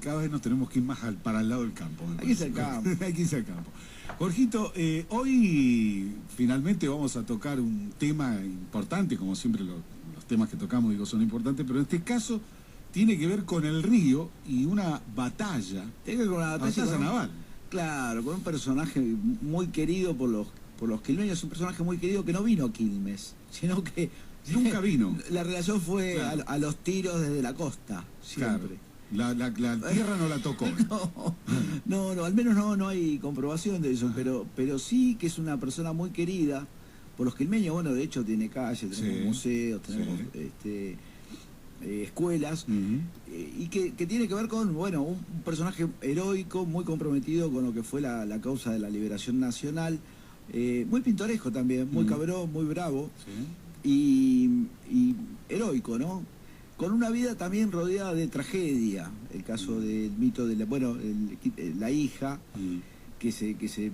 Cada vez nos tenemos que ir más para el lado del campo. Hay que irse al campo. Hay que irse al campo. Jorgito, hoy finalmente vamos a tocar un tema importante, como siempre los temas que tocamos digo son importantes, pero en este caso tiene que ver con el río y una batalla. Tiene que ver con una batalla naval. Claro, con un personaje muy querido por los quilmeños, un personaje muy querido que no vino a Quilmes, sino que nunca vino. La relación fue claro. a los tiros desde la costa, siempre. Claro. La tierra no la tocó. No, al menos no hay comprobación de eso, pero sí que es una persona muy querida por los quilmeños. Bueno, de hecho tiene calles, tenemos museos, tenemos escuelas, y que tiene que ver con, bueno, un personaje heroico, muy comprometido con lo que fue la causa de la liberación nacional, muy pintoresco también, muy cabrón, muy bravo, y heroico, ¿no? Con una vida también rodeada de tragedia. El caso del mito de la hija, que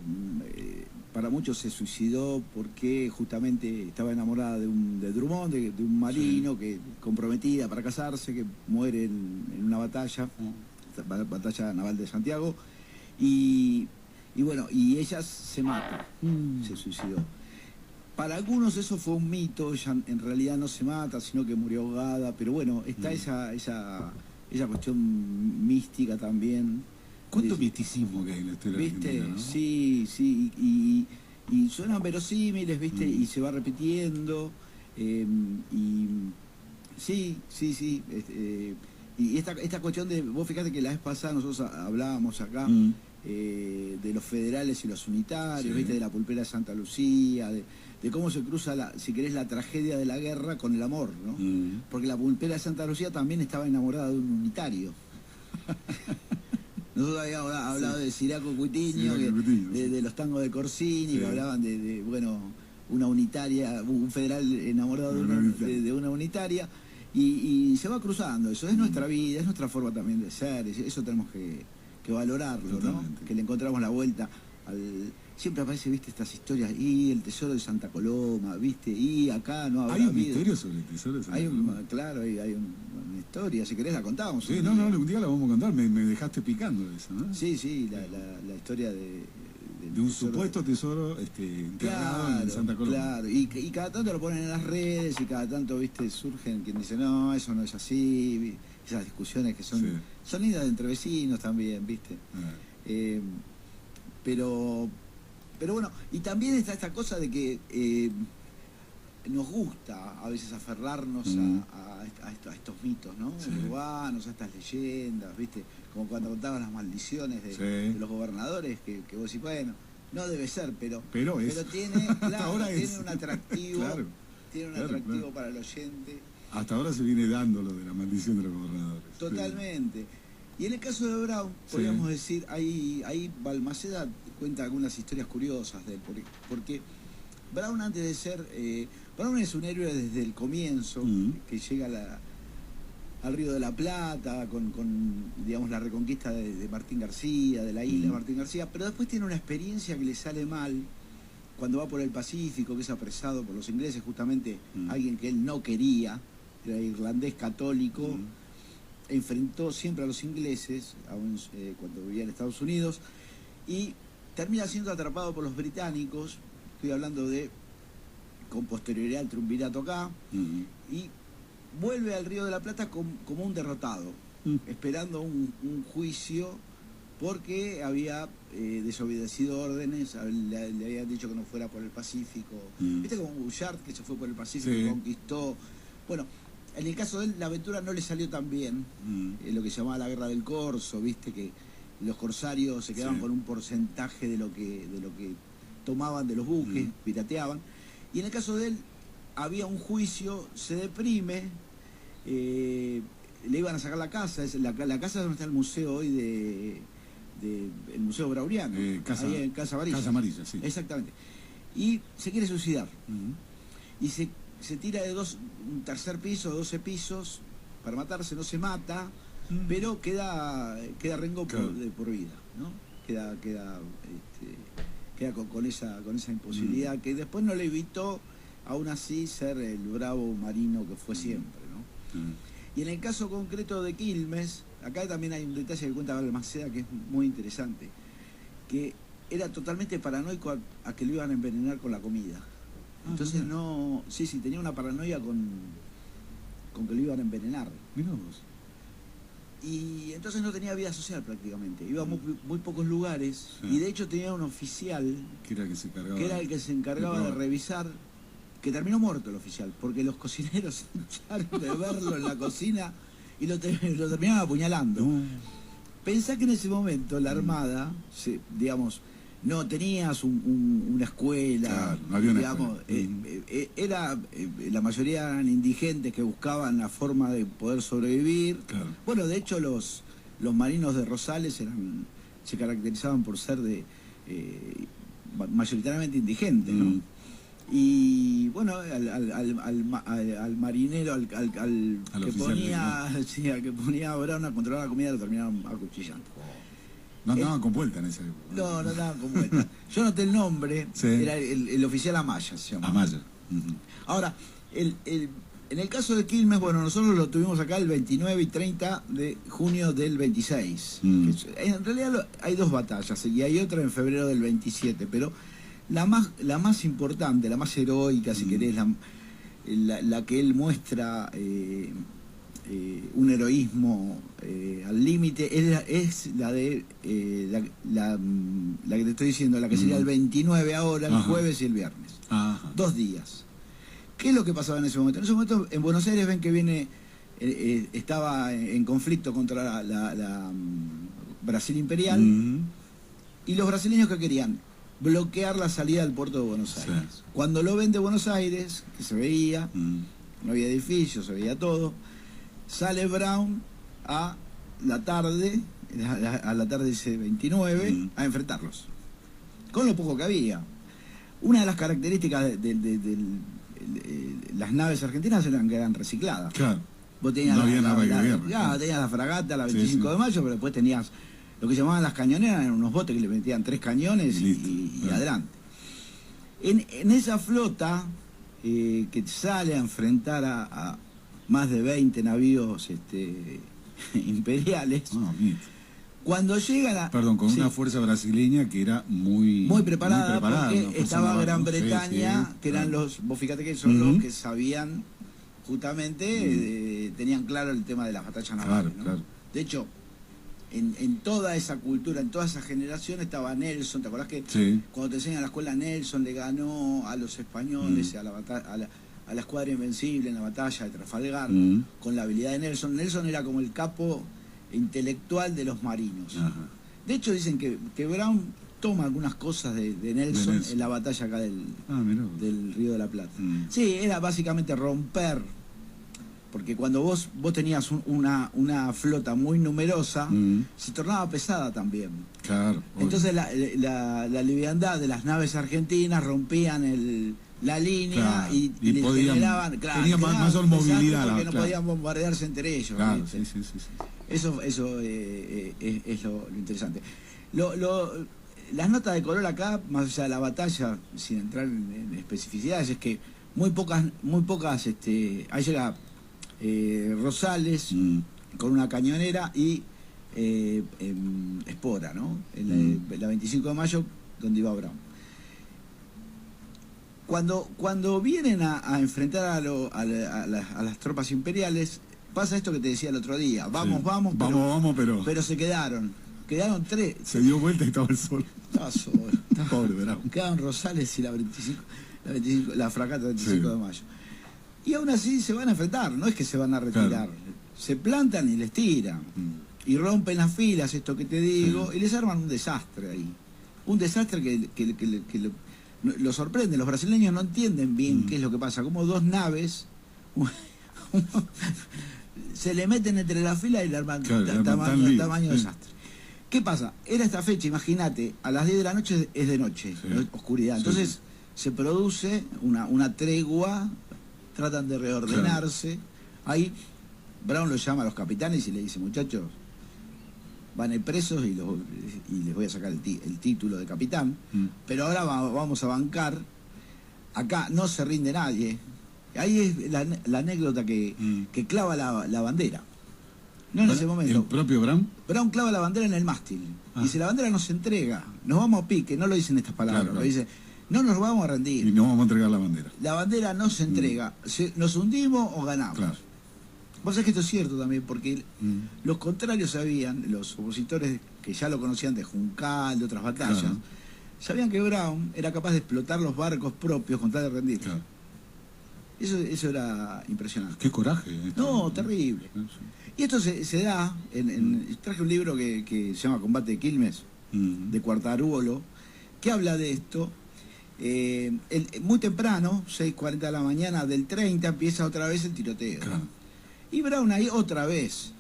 para muchos se suicidó porque justamente estaba enamorada de Drummond, de un marino, que comprometida para casarse, que muere en una batalla naval de Santiago, y bueno, y ella se mata, se suicidó. Para algunos eso fue un mito, ella en realidad no se mata, sino que murió ahogada, pero bueno, está esa cuestión mística también. ¿Cuánto misticismo que hay en la historia ¿viste? Argentina, ¿no? Sí, y suenan verosímiles, ¿viste? Y se va repitiendo, y esta cuestión de, vos fíjate que la vez pasada nosotros hablábamos acá de los federales y los unitarios, ¿viste? De la pulpera de Santa Lucía, de cómo se cruza, si querés, la tragedia de la guerra con el amor, ¿no? Porque la pulpera de Santa Lucía también estaba enamorada de un unitario. Nosotros habíamos hablado de Siraco Cutiño, de los tangos de Corsini, que hablaban bueno, una unitaria, un federal enamorado de una unitaria, y se va cruzando. Eso es nuestra vida, es nuestra forma también de ser, eso tenemos que valorarlo, ¿no? Que le encontramos la vuelta siempre aparece, viste, estas historias, y el tesoro de Santa Coloma, viste, y acá no habrá ¿Hay un vida. misterio sobre el tesoro de Santa Coloma? Claro, hay una historia, si querés la contamos. Sí, no, un día la vamos a contar, me dejaste picando eso, ¿no? Sí, la historia de un supuesto tesoro enterrado en Santa Coloma. Claro, y cada tanto lo ponen en las redes, y cada tanto, viste, surgen quien dice, no, eso no es así, esas discusiones que son lindas entre vecinos también, viste. Pero bueno, y también está esta cosa de que nos gusta a veces aferrarnos a estos mitos, ¿no? Urbanos, a estas leyendas, ¿viste? Como cuando contaban las maldiciones de los gobernadores, que vos decís, bueno, no debe ser, pero tiene, tiene un atractivo, tiene un atractivo para el oyente. Hasta ahora se viene dando lo de la maldición de los gobernadores. Totalmente. Y en el caso de Brown, podríamos decir, ahí Balmaceda cuenta algunas historias curiosas de él, porque Brown, antes de ser... Brown es un héroe desde el comienzo, que llega al Río de la Plata, con digamos, la reconquista de Martín García, de la isla de Martín García, pero después tiene una experiencia que le sale mal cuando va por el Pacífico, que es apresado por los ingleses, justamente alguien que él no quería, era irlandés católico, enfrentó siempre a los ingleses, aún cuando vivía en Estados Unidos, y termina siendo atrapado por los británicos, estoy hablando con posterioridad al triunvirato acá, y vuelve al Río de la Plata como un derrotado, esperando un juicio porque había desobedecido órdenes, le habían dicho que no fuera por el Pacífico. Viste como Bouchard, que se fue por el Pacífico y conquistó. Bueno, en el caso de él, la aventura no le salió tan bien, lo que se llamaba la Guerra del Corso, viste que los corsarios se quedaban con un porcentaje de lo que tomaban de los buques, pirateaban. Y en el caso de él, había un juicio, se deprime, le iban a sacar la casa, la casa donde está el museo hoy el Museo Brauliano, ahí en Casa Amarilla. Casa Amarilla, sí. Exactamente. Y se quiere suicidar. Y se tira de un tercer piso, 12 pisos, para matarse, no se mata, pero queda rengo por vida, ¿no? Queda con esa imposibilidad que después no le evitó, aún así, ser el bravo marino que fue siempre, ¿no? Y en el caso concreto de Quilmes, acá también hay un detalle que cuenta Balmaceda que es muy interesante, que era totalmente paranoico a que lo iban a envenenar con la comida. Entonces no, sí, tenía una paranoia con que lo iban a envenenar. Mirá vos. Y entonces no tenía vida social prácticamente, iba a muy pocos lugares, y de hecho tenía un oficial que era el que se encargaba de revisar, que terminó muerto el oficial, porque los cocineros se echaron de verlo en la cocina y lo terminaron apuñalando. Pensá que en ese momento la Armada, digamos, no tenías una escuela, claro, no había una digamos, escuela. La mayoría eran indigentes que buscaban la forma de poder sobrevivir. Claro. Bueno, de hecho los marinos de Rosales se caracterizaban por ser mayoritariamente indigentes, ¿no? Y bueno, al marinero, al que ponía, al que ponía a Brown a controlar la comida, lo terminaron acuchillando. No andaban con vuelta en esa época. No andaban con vuelta. Yo noté el nombre, era el oficial Amaya, se llama. Amaya. Ahora, en el caso de Quilmes, bueno, nosotros lo tuvimos acá el 29 y 30 de junio del 26. En realidad hay dos batallas, y hay otra en febrero del 27, pero la más importante, la más heroica, si querés, la que él muestra un heroísmo al límite, es la de la que te estoy diciendo, la que sería el 29 ahora, el jueves y el viernes. 2 días. ¿Qué es lo que pasaba en ese momento? En ese momento en Buenos Aires ven que estaba en conflicto contra la Brasil imperial, y los brasileños que querían bloquear la salida del puerto de Buenos Aires. Cuando lo ven de Buenos Aires, que se veía, no había edificios, se veía todo, sale Brown a la tarde de ese 29, a enfrentarlos, con lo poco que había. Una de las características de las naves argentinas eran que eran recicladas. Claro. Vos tenías no había nave de guerra. Tenías la fragata, la 25 de mayo, pero después tenías lo que llamaban las cañoneras, eran unos botes que le metían 3 cañones y adelante. En esa flota que sale a enfrentar a más de 20 navíos imperiales, cuando llegan con una fuerza brasileña que era muy preparada porque estaba Gran Bretaña, que eran vos fíjate que son los que sabían justamente, tenían claro el tema de las batallas navales, ¿no? Claro. De hecho, en toda esa cultura, en toda esa generación estaba Nelson. ¿Te acordás que cuando te enseñan a la escuela, Nelson le ganó a los españoles a la escuadra invencible en la batalla de Trafalgar con la habilidad de Nelson? Nelson era como el capo intelectual de los marinos. De hecho dicen que Brown toma algunas cosas de Nelson en la batalla acá del Río de la Plata. Sí, era básicamente romper, porque cuando vos tenías una flota muy numerosa, se tornaba pesada también. Claro. Entonces la liviandad de las naves argentinas rompían la línea, y generaban, tenían mayor movilidad, porque no podían bombardearse entre ellos. Claro, sí. Eso es lo interesante. Las notas de color acá, más allá de la batalla, sin entrar en especificidades, es que muy pocas, ahí llega Rosales con una cañonera y Espora, ¿no? La 25 de mayo, donde iba Brown. Cuando vienen a enfrentar a las tropas imperiales, pasa esto que te decía el otro día. Vamos, pero se quedaron 3. Se dio vuelta y estaba el sol. Estaba solo. Pobre Brown. Quedaron Rosales y la fragata 25 de mayo. Y aún así se van a enfrentar, no es que se van a retirar. Claro. Se plantan y les tiran. Y rompen las filas, esto que te digo, y les arman un desastre ahí. Un desastre que lo sorprende. Los brasileños no entienden bien qué es lo que pasa. Como 2 naves se le meten entre la fila y le arman tamaño desastre. ¿Qué pasa? Era esta fecha, imagínate, a las 10 de la noche es de noche, oscuridad. Entonces se produce una tregua, tratan de reordenarse. Ahí Brown los llama a los capitanes y le dice: muchachos, van a ir presos y les voy a sacar el título de capitán, pero ahora vamos a bancar. Acá no se rinde nadie. Ahí es la anécdota que clava la bandera. No en ese momento. ¿El propio Brown? Brown clava la bandera en el mástil. Dice, la bandera no se entrega, nos vamos a pique. No lo dicen estas palabras, Claro. lo dice, no nos vamos a rendir. Y no vamos a entregar la bandera. La bandera no se entrega. ¿Nos hundimos o ganamos? Claro. Vos sabés que esto es cierto también, porque los contrarios sabían, los opositores que ya lo conocían de Juncal, de otras batallas, Claro. sabían que Brown era capaz de explotar los barcos propios con tal de rendir. Claro. Eso era impresionante. Qué coraje. No, terrible. Sí. Y esto se da, traje un libro que se llama Combate de Quilmes, de Cuartaruolo, que habla de esto. Muy temprano, 6:40 de la mañana del 30, empieza otra vez el tiroteo. Claro. Y Brown ahí otra vez.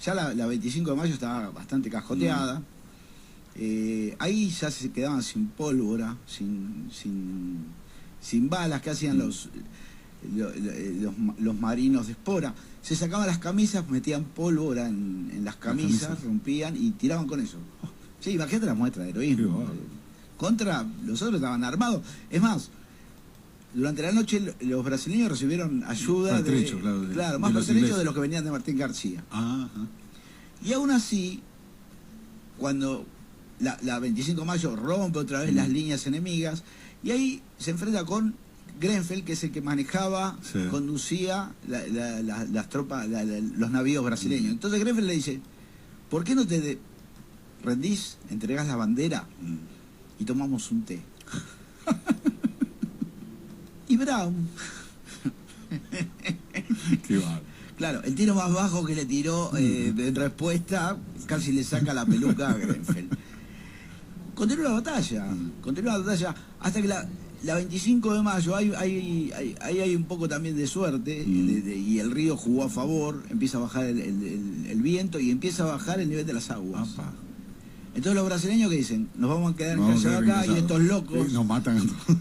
Ya la 25 de mayo estaba bastante cascoteada. Ahí ya se quedaban sin pólvora, sin balas. ¿Qué hacían los marinos de espora? Se sacaban las camisas, metían pólvora en las camisas, rompían y tiraban con eso. Sí, imagínate la muestra de heroísmo. Contra los otros estaban armados. Es más, durante la noche los brasileños recibieron ayuda más pertrecho de los que venían de Martín García. Ajá. Y aún así, cuando la 25 de mayo rompe otra vez las líneas enemigas, y ahí se enfrenta con Grenfell, que es el que manejaba, conducía las tropas, los navíos brasileños. Entonces Grenfell le dice, ¿por qué no te rendís, entregás la bandera y tomamos un té? Y Brown... Qué bárbaro. Claro, el tiro más bajo que le tiró en respuesta casi le saca la peluca a Grenfell. Continúa la batalla, hasta que la 25 de mayo hay un poco también de suerte y el río jugó a favor, empieza a bajar el viento y empieza a bajar el nivel de las aguas. Apa. Entonces los brasileños que dicen, nos vamos a quedar encallados acá y estos locos, nos matan a todos.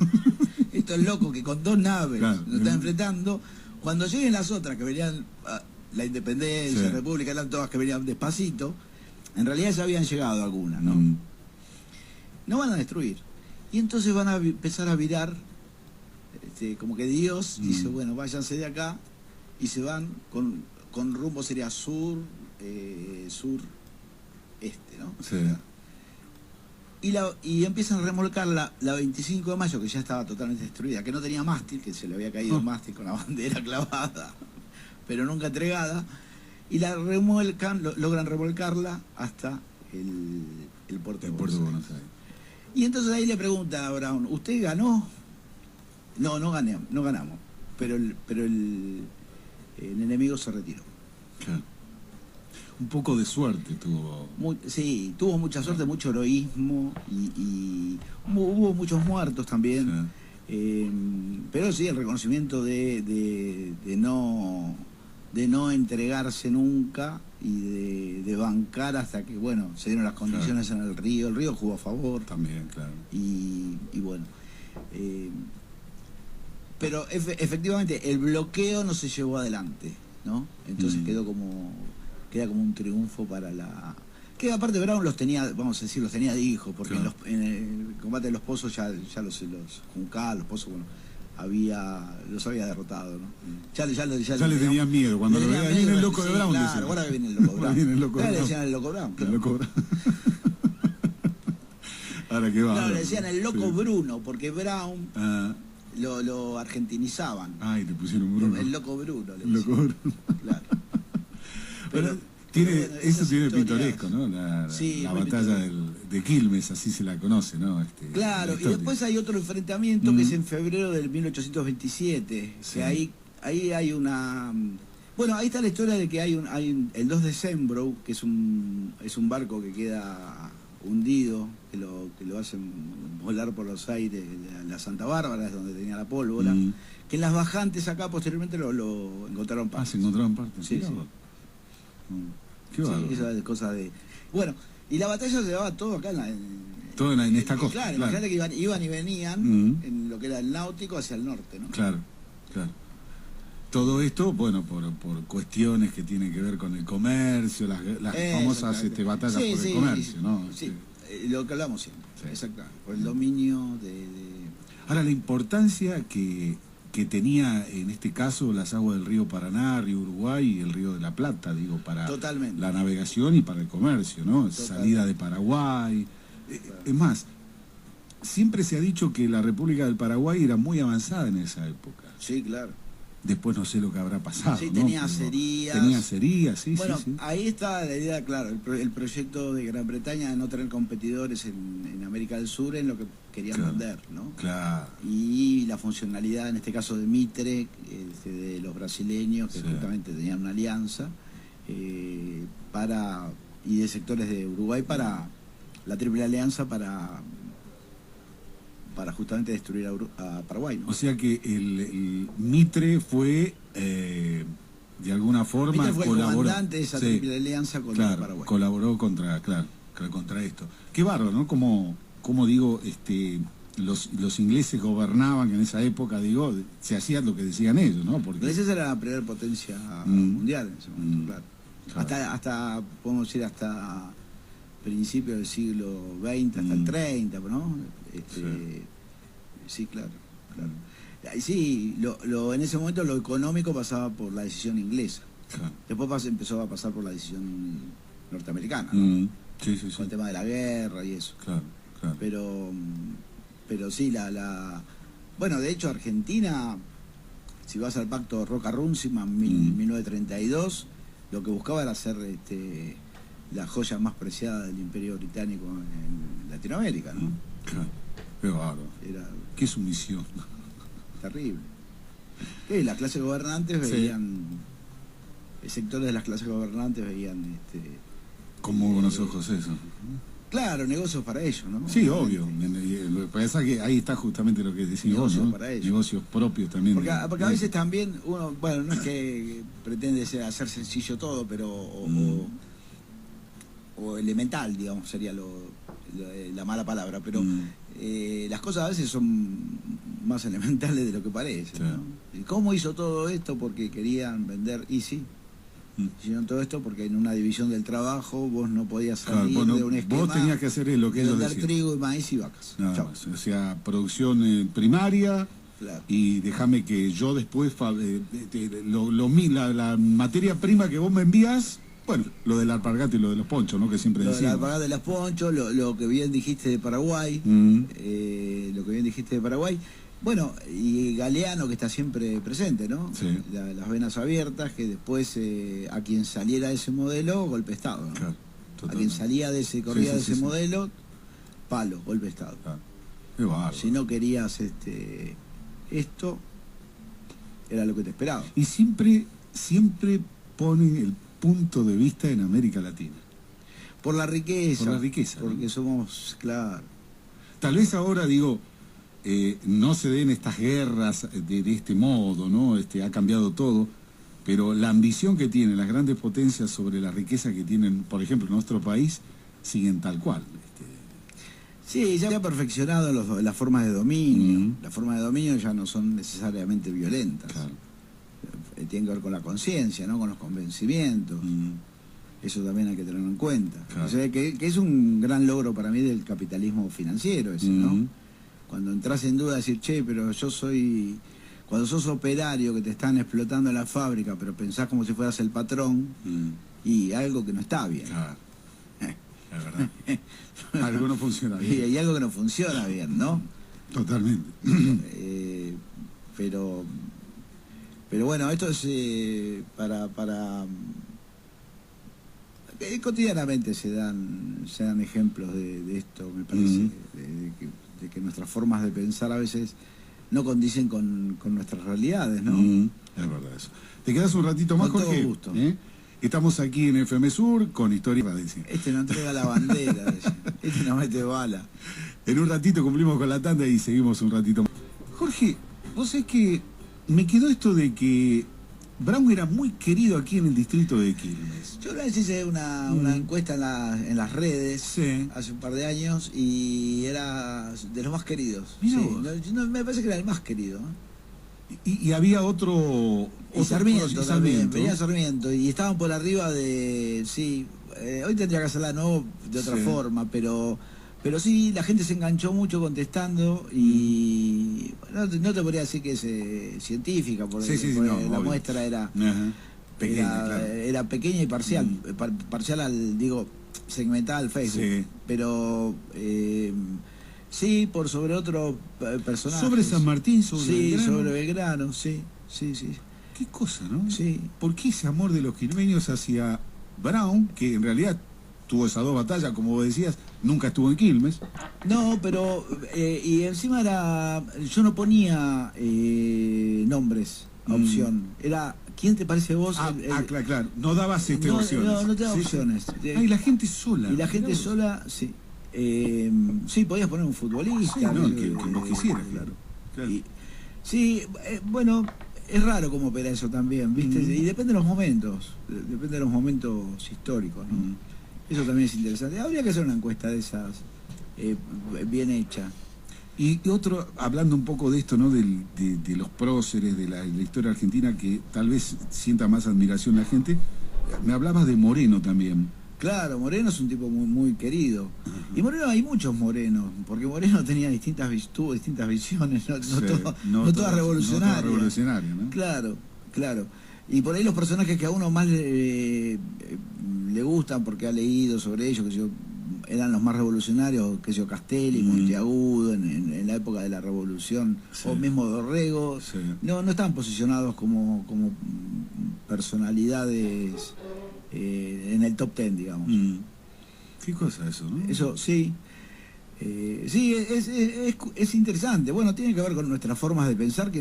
estos locos que con 2 naves nos están enfrentando, cuando lleguen las otras que venían, la Independencia, República, eran todas que venían despacito, en realidad ya habían llegado algunas, ¿no? No van a destruir. Y entonces van a empezar a virar, como que Dios dice, bueno, váyanse de acá, y se van con rumbo sería sur-este, ¿no? Sí. Y empiezan a remolcar la 25 de mayo, que ya estaba totalmente destruida, que no tenía mástil, que se le había caído el mástil con la bandera clavada, pero nunca entregada, y la remolcan, logran remolcarla hasta el puerto de Buenos Aires. Y entonces ahí le pregunta a Brown, ¿usted ganó? No, no ganamos, pero el enemigo se retiró. Claro. Un poco de suerte tuvo. Sí, tuvo mucha suerte, mucho heroísmo y hubo muchos muertos también. Sí. Pero sí, el reconocimiento de no entregarse nunca y de bancar hasta que, bueno, se dieron las condiciones en el río. El río jugó a favor. También, claro. Y bueno. Pero efectivamente el bloqueo no se llevó adelante, ¿no? Entonces queda como un triunfo para la... Que aparte Brown los tenía, vamos a decir, los tenía de hijo, porque en el combate de los pozos ya los Juncal, los pozos, bueno, los había derrotado, ¿no? Ya le tenían miedo cuando lo veía. Viene el loco de Brown. Claro, ahora viene el loco Brown. Viene el loco de Brown. Le decían el loco Brown. Claro. El loco Brown. Ahora qué va. No, le decían el loco Bruno, porque Brown lo argentinizaban. Ay, te pusieron Bruno. El loco Bruno. El loco Bruno. Claro. Pero eso tiene pintoresco, ¿no? La batalla de Quilmes, así se la conoce, ¿no? Claro, y después hay otro enfrentamiento que es en febrero del 1827, que ahí hay una... Bueno, ahí está la historia de que hay el 2 de Sembrough, que es un barco que queda hundido, que lo hacen volar por los aires, la Santa Bárbara, es donde tenía la pólvora, que en las bajantes acá posteriormente lo encontraron partes. Se encontraron partes. Sí. Qué bárbaro. Sí, esa es cosa de... Bueno, y la batalla se daba todo acá todo en esta costa. Claro, imagínate que iban y venían en lo que era el náutico hacia el norte, ¿no? Claro. Todo esto, bueno, por cuestiones que tienen que ver con el comercio, las famosas batallas por el comercio, ¿no? Sí, lo que hablamos siempre, exactamente, por el dominio de... Ahora, la importancia que que tenía en este caso las aguas del río Paraná, río Uruguay y el río de la Plata, digo, para Totalmente. la navegación y para el comercio, ¿no? Totalmente. Salida de Paraguay. Es más, siempre se ha dicho que la República del Paraguay era muy avanzada en esa época. Sí, claro. Después no sé lo que habrá pasado. Sí, ¿no? tenía Pero acerías. tenía acerías, sí, Bueno, sí. ahí está la idea, claro, el proyecto de Gran Bretaña de no tener competidores en América del Sur en lo que querían Claro. vender, ¿no? Claro. Y la funcionalidad, en este caso de Mitre, de los brasileños, que Sí. justamente tenían una alianza, y de sectores de Uruguay para la Triple Alianza para justamente destruir a Paraguay, ¿no? O sea que el Mitre fue, de alguna forma, Mitre fue el colaboró. comandante de esa Sí, Triple Alianza con claro, Paraguay. colaboró contra esto. Qué bárbaro, ¿no? Como digo, los ingleses gobernaban en esa época, digo, se hacía lo que decían ellos, ¿no? Porque Esa era la primera potencia mundial en ese momento, claro. Claro. Hasta, podemos decir, hasta principios del siglo XX, hasta el 30, ¿no? Sí, claro. Sí, en ese momento lo económico pasaba por la decisión inglesa. Claro. Después empezó a pasar por la decisión norteamericana, ¿no? Sí. Con el tema de la guerra y eso. Claro. Pero sí, bueno, de hecho Argentina, si vas al pacto Roca-Runciman 1932, lo que buscaba era hacer la joya más preciada del Imperio Británico en Latinoamérica, ¿no? Claro. Qué bárbaro. Era Qué sumisión. terrible. Que las clases gobernantes veían, sectores de las clases gobernantes veían, Con muy buenos ojos eso. claro, negocios para ellos, ¿no? Sí, obvio. Lo que pasa es que ahí está justamente lo que decís vos, Negocios ¿no? para ellos. Negocios propios también. Porque a veces también uno, bueno, no es que pretende hacer sencillo todo, pero o elemental, digamos, sería la mala palabra, pero las cosas a veces son más elementales de lo que parece, Sí. ¿no? ¿Y cómo hizo todo esto? Porque querían vender, y sí, hicieron todo esto porque en una división del trabajo vos no podías salir de un esquema. Vos tenías que hacer lo que de ellos vender decían. trigo y maíz y vacas. Nada Chau. más. O sea, producción primaria. Claro. Y déjame que yo después la materia prima que vos me envías, bueno, lo del alpargate y lo de los ponchos, ¿no? Que siempre Lo de la decimos. alpargata de las ponchos, lo que bien dijiste de Paraguay, lo que bien dijiste de Paraguay. Bueno, y Galeano, que está siempre presente, ¿no? Sí. Las venas abiertas, que después a quien saliera de ese modelo, golpe de Estado, ¿no? Claro, A totalmente. quien salía corría Sí, de sí, ese sí. modelo, palo, golpe de Estado. Claro. Qué bárbaro. Si no querías esto, era lo que te esperaba. Y siempre ponen el punto de vista en América Latina. Por la riqueza. Por la riqueza, Porque ¿no? somos, claro. Tal vez ahora, digo, no se den estas guerras de este modo, ¿no? Ha cambiado todo, pero la ambición que tienen las grandes potencias sobre la riqueza que tienen, por ejemplo, en nuestro país, siguen tal cual. Sí, ya se ha perfeccionado las formas de dominio. Mm. Las formas de dominio ya no son necesariamente violentas. Claro. Tienen que ver con la conciencia, ¿no? Con los convencimientos. Eso también hay que tenerlo en cuenta. Claro. O sea, que es un gran logro para mí del capitalismo financiero ese, ¿no? Cuando entras en duda, decir, che, pero yo soy... Cuando sos operario que te están explotando en la fábrica, pero pensás como si fueras el patrón, y algo que no está bien. Claro. Es verdad. Algo no funciona Y bien. hay algo que no funciona bien, ¿no? Totalmente. Pero bueno, esto es cotidianamente se dan ejemplos de esto, me parece, de que nuestras formas de pensar a veces no condicen con nuestras realidades, ¿no? Es verdad eso. ¿Te quedas un ratito más, Con todo Jorge? gusto. Estamos aquí en FM Sur con Historia Radici. Este no entrega la bandera, este no mete bala. En un ratito cumplimos con la tanda y seguimos un ratito más. Jorge, vos sabés que me quedó esto de que Brown era muy querido aquí en el distrito de Quilmes. Yo una vez hice una encuesta en las redes Sí. hace un par de años y era de los más queridos. Mirá Sí, vos. me parece que era el más querido. Y había otro... Y Sarmiento y también, Sarmiento. venía Sarmiento y estaban por arriba de... Sí, hoy tendría que hacerla no de otra Sí. forma, pero Pero sí, la gente se enganchó mucho contestando y no te podría decir que es científica, porque, la muestra era, pequeña, claro. Era pequeña y parcial, parcial al, digo, segmentada al Facebook, pero sí, por sobre otro personaje. ¿Sobre San Martín? Sobre Belgrano, sí. Qué cosa, ¿no? Sí. ¿Por qué ese amor de los quilmeños hacia Brown, que en realidad tuvo esas dos batallas, como vos decías, nunca estuvo en Quilmes? No, pero y encima yo no ponía nombres a opción, era ¿quién te parece vos? Claro, no dabas opciones. No te daba opciones. Y la gente sola. Y la gente sola, sí. Sí, podías poner un futbolista. Sí, que vos quisieras, claro. Sí, bueno, es raro cómo opera eso también, ¿viste? Y depende de los momentos, históricos, ¿no? Eso también es interesante. Habría que hacer una encuesta de esas, bien hecha. Y otro, hablando un poco de esto, ¿no? De los próceres, de la historia argentina, que tal vez sienta más admiración la gente, me hablabas de Moreno también. Claro, Moreno es un tipo muy, muy querido. Y Moreno, hay muchos Morenos, porque Moreno tenía distintas visiones, no todas revolucionarias. ¿No? Claro. Y por ahí los personajes que a uno más le gustan, porque ha leído sobre ellos, que eran los más revolucionarios, que yo, Castelli, Monteagudo, en la época de la Revolución, o mismo Dorrego, no estaban posicionados como personalidades en el top 10, digamos. Qué cosa eso, ¿no? Eso, sí. Sí, es interesante. Bueno, tiene que ver con nuestras formas de pensar que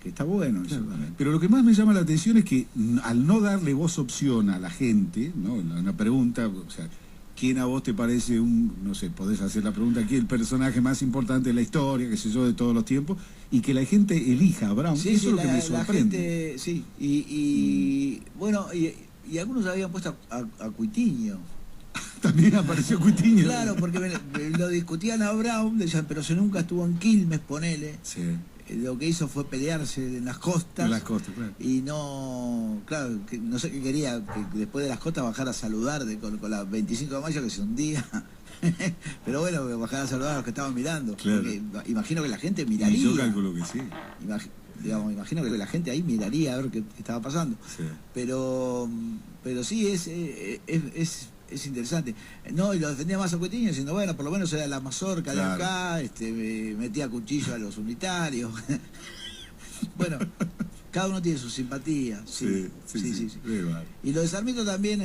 está bueno. Claro. Eso también. Pero lo que más me llama la atención es que al no darle voz opción a la gente, ¿no? Una pregunta, o sea, ¿quién a vos te parece no sé, podés hacer la pregunta, ¿quién es el personaje más importante de la historia, qué sé yo, de todos los tiempos? Y que la gente elija a Brown. Sí, eso es lo que me sorprende. La gente, sí. Bueno, y algunos habían puesto a Cuitiño. También apareció Cuitiño. Claro, porque lo discutían a Brown, decían, pero si nunca estuvo en Quilmes, ponele. Sí. Lo que hizo fue pelearse en las costas. En las costas, claro. Y no sé qué quería, que después de las costas bajara a saludar con la 25 de mayo que se hundía. Pero bueno, que bajara a saludar a los que estaban mirando. Claro. Porque imagino que la gente miraría. Y yo calculo que sí. Imagino que la gente ahí miraría a ver qué estaba pasando. Sí. Pero sí, es interesante. No, y lo defendía más a Cuitiño diciendo, bueno, por lo menos era la mazorca de acá, metía cuchillo a los unitarios. Bueno, cada uno tiene su simpatía. Sí. Y lo de Sarmiento también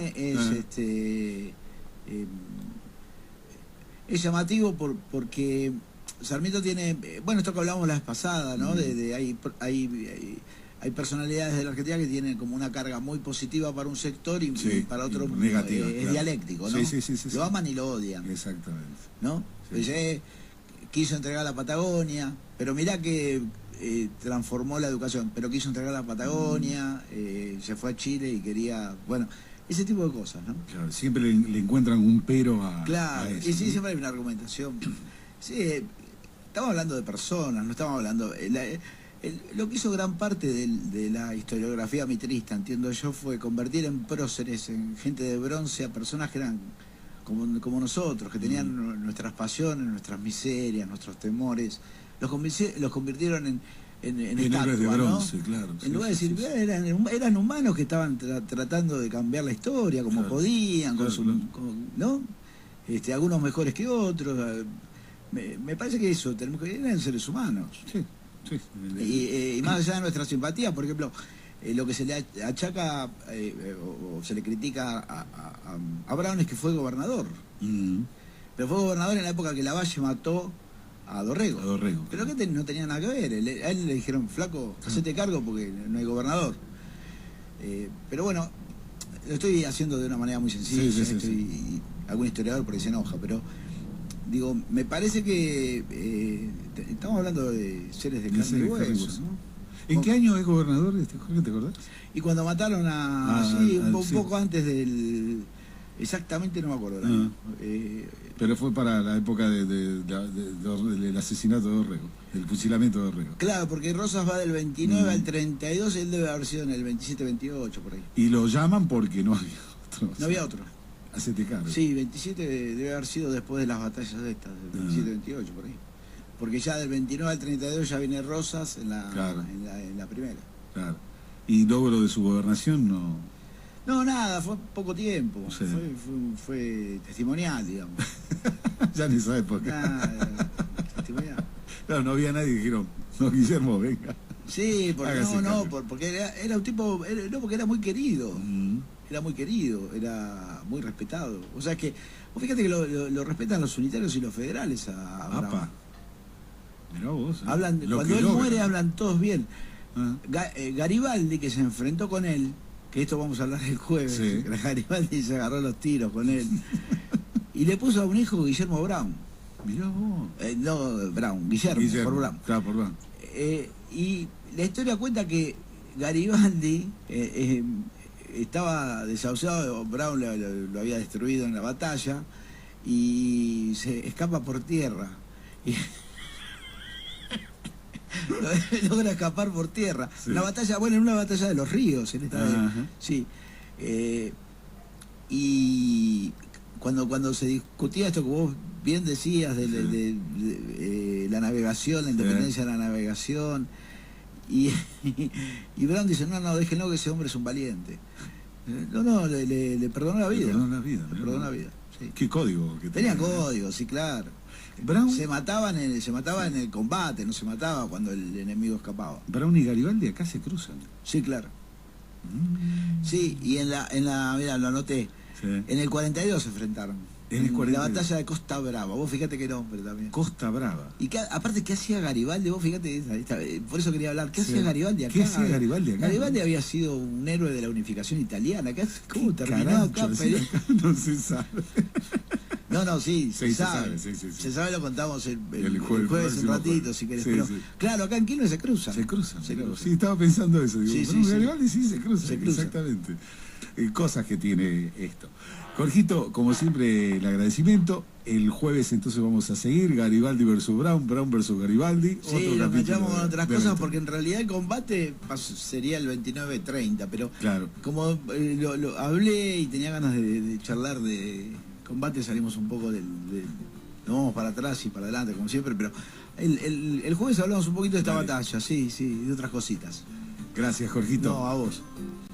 es llamativo porque Sarmiento tiene, bueno, esto que hablamos la vez pasada, ¿no? Hay personalidades de la Argentina que tienen como una carga muy positiva para un sector y para otro negativa, es dialéctico, ¿no? Sí. Lo aman y lo odian. Exactamente. ¿No? Pues, quiso entregar la Patagonia, pero mirá que transformó la educación, pero quiso entregar la Patagonia, se fue a Chile y quería, bueno, ese tipo de cosas, ¿no? Claro, siempre le encuentran un pero a eso. Y sí, siempre hay una argumentación. Sí, estamos hablando de personas, no estamos hablando... lo que hizo gran parte de la historiografía mitrista, entiendo yo, fue convertir en próceres, en gente de bronce, a personas que eran como nosotros, que tenían nuestras pasiones, nuestras miserias, nuestros temores. Los convirtieron en héroes de bronce, ¿no? Claro. En lugar de decir, eran humanos que estaban tratando de cambiar la historia como podían, ¿no? Algunos mejores que otros. Me parece que eso, eran seres humanos. Sí. Y más allá de nuestra simpatía, por ejemplo, lo que se le achaca o se le critica a Brown es que fue gobernador. Pero fue gobernador en la época que Lavalle mató a Dorrego. Pero que no tenía nada que ver. A él le dijeron, flaco, hacete cargo porque no hay gobernador. Pero bueno, lo estoy haciendo de una manera muy sencilla. Y algún historiador por ahí se enoja, pero... Digo, me parece que estamos hablando de seres de carne y hueso, ¿no? ¿En qué año es gobernador Jorge, te acordás? Y cuando mataron un poco antes del... Exactamente no me acuerdo el año. Pero fue para la época del asesinato de Dorrego, del fusilamiento de Dorrego. Claro, porque Rosas va del 29 al 32, él debe haber sido en el 27-28, por ahí. Y lo llaman porque no había otro. No había otro. Hacete cargo. Sí, 27 debe haber sido después de las batallas estas, del 27-28 por ahí. Porque ya del 29 al 32 ya viene Rosas en la, Claro. en la primera. Claro. ¿Y logro de su gobernación no? No, nada, fue poco tiempo. Sí. Fue testimonial, digamos. Ya en esa época. Nada, testimonial. Claro, no había nadie que dijeron, no, Guillermo, venga. Sí, porque Hágase no, cargo. porque era un tipo, no, porque era muy querido. Mm. Era muy querido, era muy respetado. O sea que, vos fíjate que lo respetan los unitarios y los federales a Brown. Apa. Mirá vos. Hablan, Lo cuando que él logra. muere hablan todos bien. Ah. Garibaldi, que se enfrentó con él, que esto vamos a hablar el jueves, Sí. Garibaldi se agarró los tiros con él, y le puso a un hijo Guillermo Brown. Mirá vos. No, Brown, Guillermo, por Brown. Claro, por Brown. Y la historia cuenta que Garibaldi estaba desahuciado, Brown lo había destruido en la batalla, y se escapa por tierra. Y logra escapar por tierra. Sí. Una batalla, bueno, en una batalla de los ríos, en esta Ajá. sí. Y cuando se discutía esto que vos bien decías de la navegación, la independencia de la navegación, y Brown dice, no, déjenlo, que ese hombre es un valiente. No, le perdonó la vida. Le perdonó la vida. Le perdonó la vida, sí. ¿Qué código que Tenía tenía? código, sí, claro. Brown, Se mataba en el combate, no se mataba cuando el enemigo escapaba. Brown y Garibaldi acá se cruzan. Sí, claro. Mm. Sí, y mirá, lo anoté. Sí. En el 42 se enfrentaron. En el 42. La batalla de Costa Brava. Vos fíjate qué nombre también. Costa Brava. Y aparte, ¿qué hacía Garibaldi? Vos fíjate, por eso quería hablar. ¿Qué Sí. hacía Garibaldi acá? ¿Qué hacía Garibaldi acá? Garibaldi había sido un héroe de la unificación italiana. ¿Cómo terminó Carajo, acá? sí, acá no se sabe. No, sí, Sí, se se sabe. sabe, sí. Se sabe, lo contamos el El jueves un próximo ratito, jueves. si querés. Sí, Pero, sí. claro, acá en Quilmes se cruzan. Se cruzan. Se cruzan. Sí, estaba pensando eso. Digo, Sí, Brown y sí. Garibaldi sí se cruzan. Se cruzan. Exactamente. Cosas que tiene esto. Jorgito, como siempre, el agradecimiento. El jueves entonces vamos a seguir Garibaldi versus Brown, Brown versus Garibaldi. Sí, otro nos capítulo mechamos con otras de la cosas historia. porque en realidad el combate sería el 29-30, pero Claro. como lo hablé y tenía ganas de charlar de combate, salimos un poco nos vamos para atrás y para adelante como siempre, pero el jueves hablamos un poquito de esta Dale. batalla, sí, de otras cositas. Gracias, Jorgito. No, a vos.